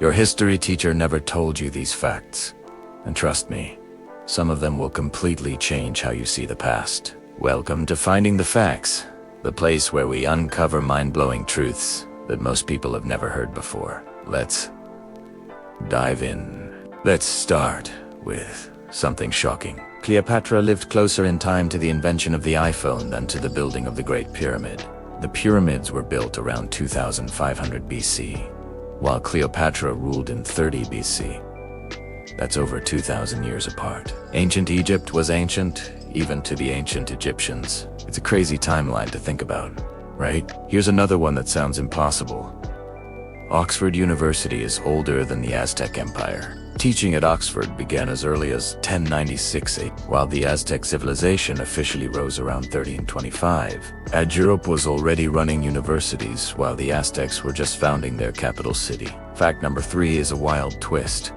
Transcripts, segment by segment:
Your history teacher never told you these facts. And trust me, some of them will completely change how you see the past. Welcome to Finding the Facts, the place where we uncover mind-blowing truths that most people have never heard before. Let's dive in. Let's start with something shocking. Cleopatra lived closer in time to the invention of the iPhone than to the building of the Great Pyramid. The pyramids were built around 2500 BC, while Cleopatra ruled in 30 BC. That's over 2,000 years apart. Ancient Egypt was ancient, even to the ancient Egyptians. It's a crazy timeline to think about, right? Here's another one that sounds impossible. Oxford University is older than the Aztec Empire. Teaching at Oxford began as early as 1096, while the Aztec civilization officially rose around 1325. And Europe was already running universities, while the Aztecs were just founding their capital city. Fact number 3 is a wild twist.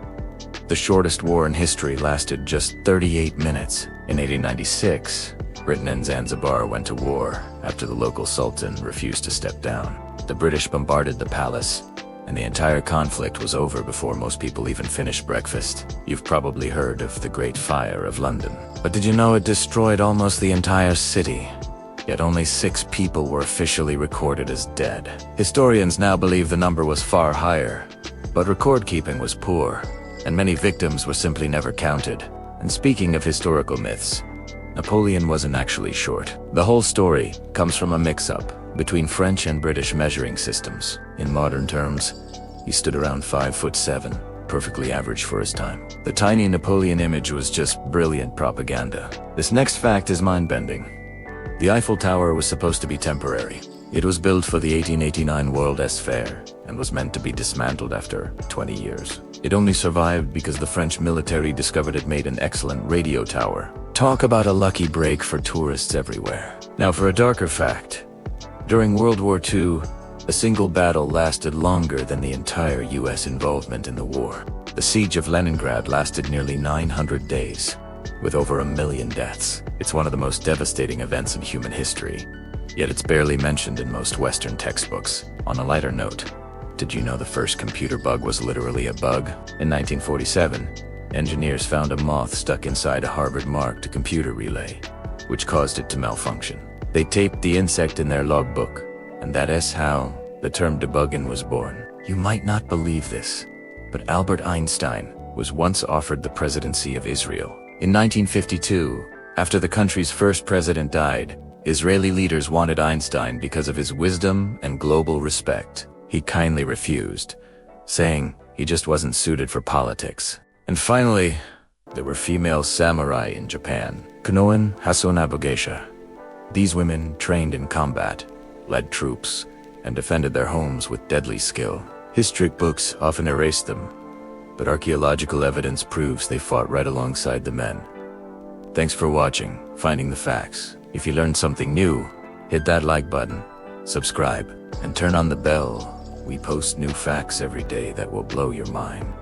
The shortest war in history lasted just 38 minutes. In 1896, Britain and Zanzibar went to war after the local sultan refused to step down. The British bombarded the palace, and the entire conflict was over before most people even finished breakfast. You've probably heard of the Great Fire of London. But did you know it destroyed almost the entire city? Yet only 6 people were officially recorded as dead. Historians now believe the number was far higher, but record keeping was poor, and many victims were simply never counted. And speaking of historical myths, Napoleon wasn't actually short. The whole story comes from a mix-up between French and British measuring systems. In modern terms, he stood around 5'7", perfectly average for his time. The tiny Napoleon image was just brilliant propaganda. This next fact is mind-bending. The Eiffel Tower was supposed to be temporary. It was built for the 1889 World S Fair and was meant to be dismantled after 20 years. It only survived because the French military discovered it made an excellent radio tower. Talk about a lucky break for tourists everywhere. Now for a darker fact. During World War II, a single battle lasted longer than the entire US involvement in the war. The siege of Leningrad lasted nearly 900 days, with over 1 million deaths. It's one of the most devastating events in human history, yet it's barely mentioned in most Western textbooks. On a lighter note, did you know the first computer bug was literally a bug? In 1947, engineers found a moth stuck inside a Harvard Mark II computer relay, which caused it to malfunction. They taped the insect in their logbook, and that is how the term debugging was born. You might not believe this, but Albert Einstein was once offered the presidency of Israel. In 1952, after the country's first president died, Israeli leaders wanted Einstein because of his wisdom and global respect. He kindly refused, saying he just wasn't suited for politics. And finally, there were female samurai in Japan. Kunoin Hasonabogeisha. These women trained in combat, led troops, and defended their homes with deadly skill. History books often erase them, but archaeological evidence proves they fought right alongside the men. Thanks for watching Finding the Facts. If you learned something new, hit that like button, subscribe, and turn on the bell. We post new facts every day that will blow your mind.